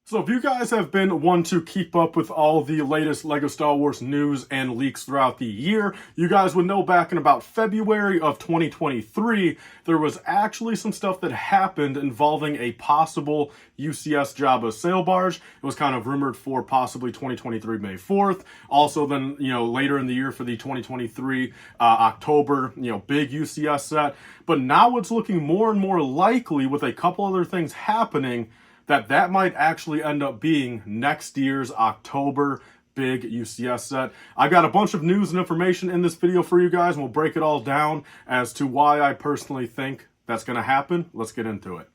So if you guys have been one to keep up with all the latest LEGO Star Wars news and leaks throughout the year, you guys would know back in about February of 2023, there was actually some stuff that happened involving a possible UCS Jabba sail barge. It was kind of rumored for possibly 2023 May 4th. Also then, later in the year for the 2023 October, big UCS set. But now it's looking more and more likely with a couple other things happening that might actually end up being next year's October big UCS set. I got a bunch of news and information in this video for you guys, and we'll break it all down as to why I personally think that's going to happen. Let's get into it.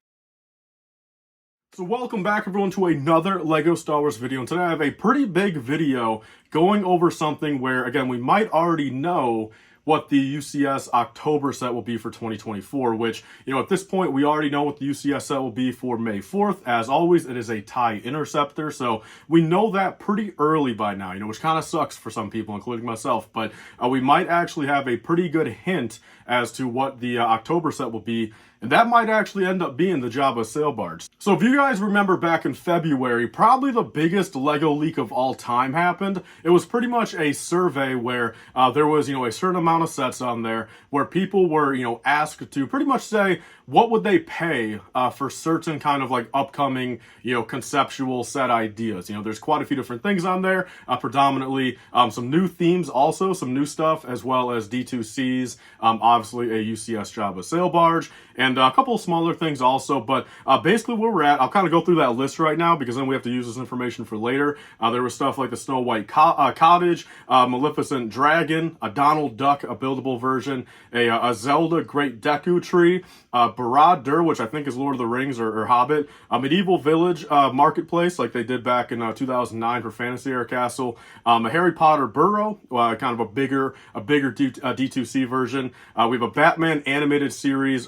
So welcome back everyone to another LEGO Star Wars video, and today I have a pretty big video going over something where, again, we might already know what the UCS October set will be for 2024, which, at this point, we already know what the UCS set will be for May 4th. As always, it is a TIE Interceptor, so we know that pretty early by now, which kind of sucks for some people, including myself, but we might actually have a pretty good hint as to what the October set will be, and that might actually end up being the Jabba sail barge. So if you guys remember back in February, probably the biggest LEGO leak of all time happened. It was pretty much a survey where there was, a certain amount of sets on there where people were, asked to pretty much say what would they pay for certain kind of like upcoming, conceptual set ideas. There's quite a few different things on there, predominantly some new themes, also some new stuff, as well as D2Cs, obviously a UCS Jabba sail barge, and a couple of smaller things also. But basically where we're at, I'll kind of go through that list right now because then we have to use this information for later. There was stuff like the Snowwhite Cottage, Maleficent Dragon, a Donald Duck, a buildable version, a Zelda Great Deku Tree, Barad, which I think is Lord of the Rings or Hobbit, a Medieval Village Marketplace like they did back in 2009 for Fantasy Air Castle, a Harry Potter Burrow, kind of a bigger D2C version. We have a Batman animated series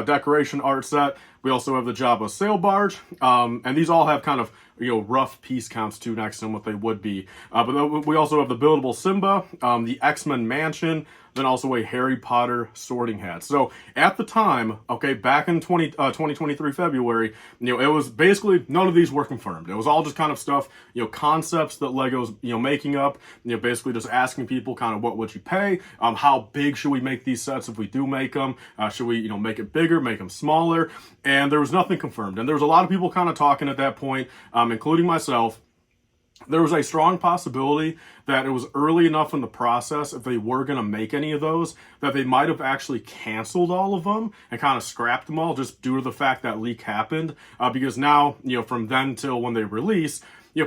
decoration art set. We also have the Jabba sail barge, and these all have kind of rough piece counts too next to them, what they would be. But we also have the buildable Simba, the X-Men mansion, then also a Harry Potter sorting hat. So at the time, back in 2023 February, it was basically none of these were confirmed. It was all just kind of stuff, concepts that LEGO's, making up, basically just asking people kind of what would you pay, how big should we make these sets if we do make them, should we, make it bigger, make them smaller, and there was nothing confirmed. And there was a lot of people kind of talking at that point, including myself. There was a strong possibility that it was early enough in the process, if they were going to make any of those, that they might have actually canceled all of them and kind of scrapped them all just due to the fact that leak happened. Because now, from then till when they release,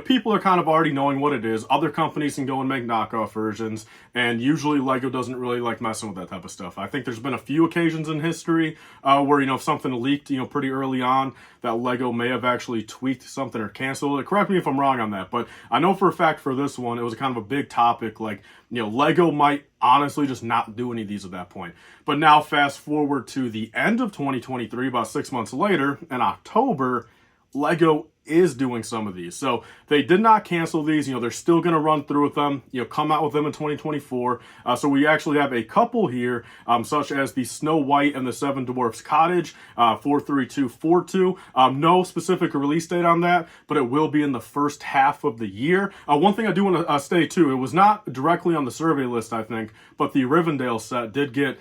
people are kind of already knowing what it is. Other companies can go and make knockoff versions, and usually LEGO doesn't really like messing with that type of stuff. I think there's been a few occasions in history where, if something leaked, pretty early on, that LEGO may have actually tweaked something or canceled it. Correct me if I'm wrong on that, but I know for a fact for this one, it was kind of a big topic, like, LEGO might honestly just not do any of these at that point. But now fast forward to the end of 2023, about 6 months later, in October, LEGO is doing some of these. So they did not cancel these. They're still going to run through with them, come out with them in 2024. So we actually have a couple here, such as the Snow White and the Seven Dwarfs Cottage, 43242. No specific release date on that, but it will be in the first half of the year. One thing I do want to state too, it was not directly on the survey list, I think, but the Rivendell set did get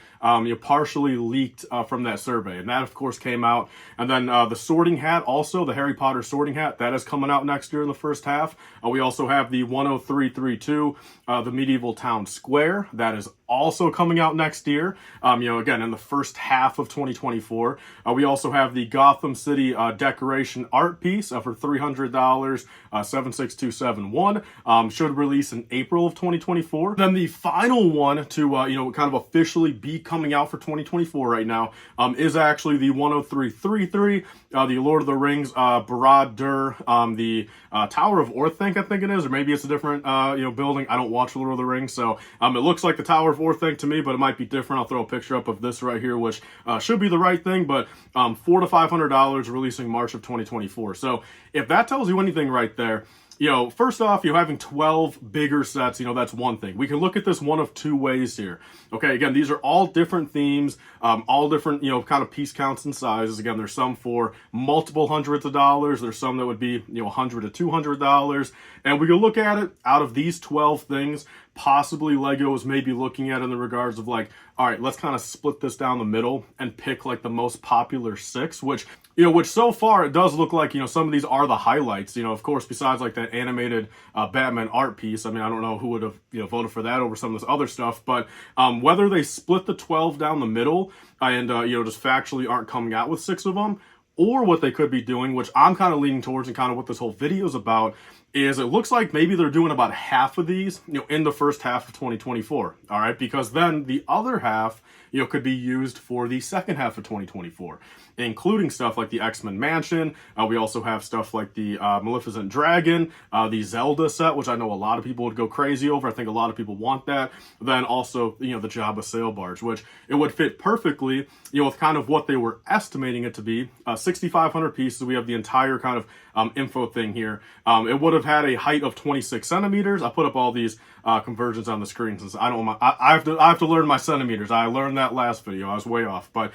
partially leaked from that survey. And that, of course, came out. And then the sorting hat also, the Harry Potter sorting hat, that is coming out next year in the first half. We also have the 10332, the Medieval Town Square. That is also coming out next year, again, in the first half of 2024. We also have the Gotham City decoration art piece for $300, 76271. Should release in April of 2024. Then the final one to, kind of officially be coming out for 2024 right now is actually the 10333, the Lord of the Rings, Barad, the Tower of Orthanc, I think it is, or maybe it's a different, building. I don't watch Lord of the Rings, so it looks like the Tower of Orthanc to me, but it might be different. I'll throw a picture up of this right here, which should be the right thing, but $400 to $500, releasing March of 2024. So if that tells you anything right there, first off, having 12 bigger sets, that's one thing. We can look at this one of two ways here. Okay, again, these are all different themes, all different, kind of piece counts and sizes. Again, there's some for multiple hundreds of dollars. There's some that would be, $100 to $200. And we can look at it out of these 12 things. Possibly Lego is maybe looking at it in the regards of like, all right, let's kind of split this down the middle and pick like the most popular 6, which so far it does look like, some of these are the highlights, of course, besides like that animated Batman art piece. I mean, I don't know who would have, voted for that over some of this other stuff, but whether they split the 12 down the middle and, just factually aren't coming out with 6 of them, or what they could be doing, which I'm kind of leaning towards and kind of what this whole video is about, is it looks like maybe they're doing about half of these, in the first half of 2024. All right, because then the other half, could be used for the second half of 2024, including stuff like the X-Men Mansion. We also have stuff like the Maleficent Dragon, the Zelda set, which I know a lot of people would go crazy over. I think a lot of people want that. Then also, the Jabba Sail Barge, which it would fit perfectly, with kind of what they were estimating it to be. 6,500 pieces. We have the entire kind of info thing here. It would have had a height of 26 centimeters. I put up all these conversions on the screen since I have to learn my centimeters. I learned that last video. I was way off. But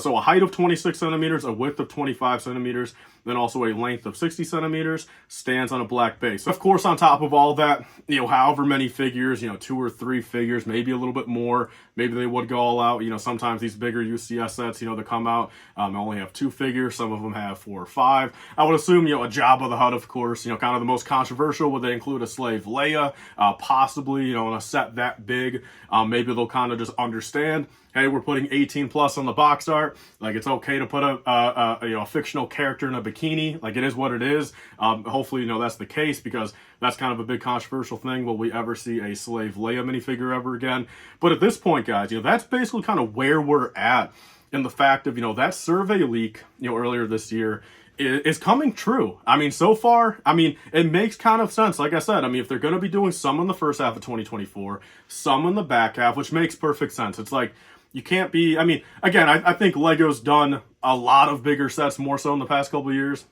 so a height of 26 centimeters, a width of 25 centimeters, then also a length of 60 centimeters, stands on a black base. Of course, on top of all that, however many figures, 2 or 3 figures, maybe a little bit more, maybe they would go all out. Sometimes these bigger UCS sets, that come out, only have 2 figures. Some of them have 4 or 5. I would assume, a Jabba the Hutt, of course, kind of the most controversial. Would they include a slave Leia? Possibly, in a set that big, maybe they'll kind of just understand, hey, we're putting 18 plus on the box art. Like, it's okay to put a fictional character in a bikini. Like, it is what it is. Hopefully, that's the case, because that's kind of a big controversial thing. Will we ever see a slave Leia minifigure ever again? But at this point, guys, that's basically kind of where we're at in the fact of, that survey leak, earlier this year is coming true. I mean, so far, it makes kind of sense. Like I said, if they're going to be doing some in the first half of 2024, some in the back half, which makes perfect sense. It's like, you can't be, again, I think Lego's done a lot of bigger sets more so in the past couple of years.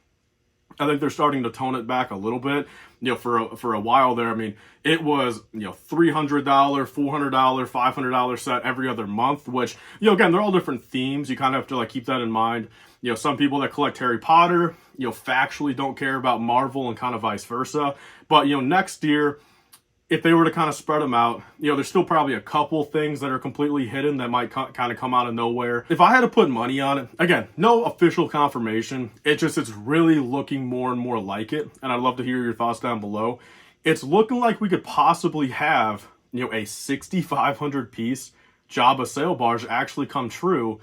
I think they're starting to tone it back a little bit. For a while there, it was, $300, $400, $500 set every other month, which, again, they're all different themes. You kind of have to like keep that in mind. Some people that collect Harry Potter, factually don't care about Marvel and kind of vice versa. But, next year, if they were to kind of spread them out, there's still probably a couple things that are completely hidden that might kind of come out of nowhere. If I had to put money on it, again, no official confirmation. It's really looking more and more like it. And I'd love to hear your thoughts down below. It's looking like we could possibly have, a 6,500 piece Jabba Sail Barge actually come true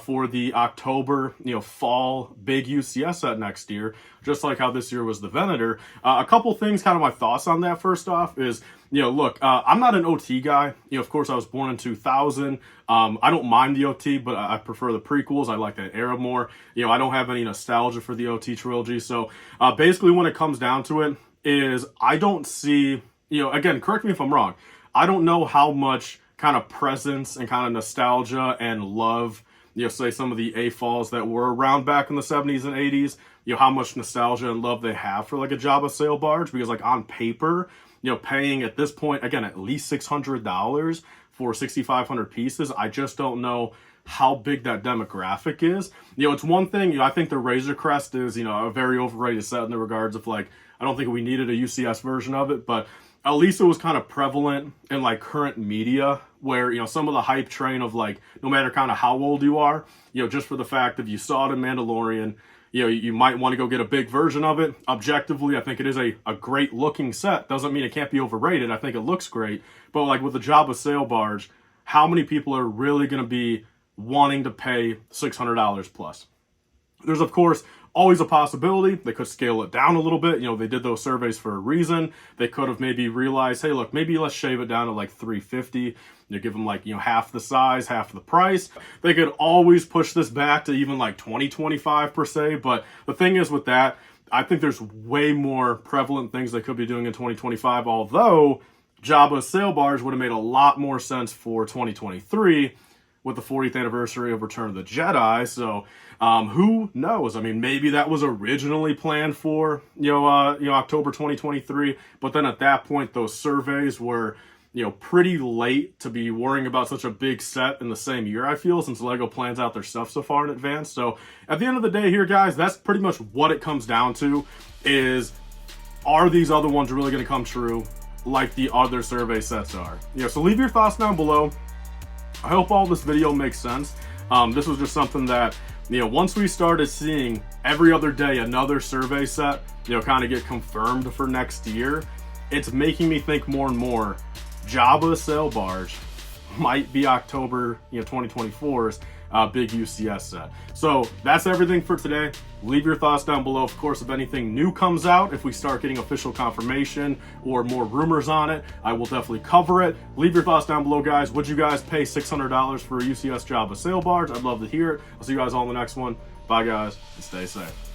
for the October, fall big UCS set next year, just like how this year was the Venator. A couple things, kind of my thoughts on that. First off is, look, I'm not an OT guy. Of course, I was born in 2000. I don't mind the OT, but I prefer the prequels. I like that era more. I don't have any nostalgia for the OT trilogy. So basically, when it comes down to it, is I don't see, again, correct me if I'm wrong, I don't know how much kind of presence and kind of nostalgia and love, say some of the AFALs that were around back in the 70s and 80s, how much nostalgia and love they have for like a Jabba Sail Barge, because like on paper, paying at this point, again, at least $600 for 6,500 pieces, I just don't know how big that demographic is. It's one thing, I think the Razor Crest is, a very overrated set in the regards of like, I don't think we needed a UCS version of it, but at least it was kind of prevalent in like current media where, some of the hype train of like, no matter kind of how old you are, just for the fact that you saw it in Mandalorian, you might want to go get a big version of it. Objectively, I think it is a great looking set. Doesn't mean it can't be overrated. I think it looks great. But like with the Jabba Sail Barge, how many people are really going to be wanting to pay $600 plus? There's, of course, always a possibility they could scale it down a little bit. They did those surveys for a reason. They could have maybe realized, hey, look, maybe let's shave it down to like $350. Give them like, half the size, half the price. They could always push this back to even like 2025 per se. But the thing is with that, I think there's way more prevalent things they could be doing in 2025. Although Jabba's Sail Barge would have made a lot more sense for 2023. with the 40th anniversary of Return of the Jedi. So who knows? I mean, maybe that was originally planned for, October 2023. But then at that point, those surveys were, pretty late to be worrying about such a big set in the same year, I feel, since LEGO plans out their stuff so far in advance. So at the end of the day here, guys, that's pretty much what it comes down to is, are these other ones really going to come true like the other survey sets are? So leave your thoughts down below. I hope all this video makes sense. This was just something that, once we started seeing every other day another survey set, kind of get confirmed for next year, it's making me think more and more Jabba Sail Barge might be October 2024's big UCS set. So that's everything for today. Leave your thoughts down below. Of course, if anything new comes out, if we start getting official confirmation or more rumors on it, I will definitely cover it. Leave your thoughts down below, guys. Would you guys pay $600 for a UCS Jabba Sail Barge? I'd love to hear it. I'll see you guys all in the next one. Bye, guys, and stay safe.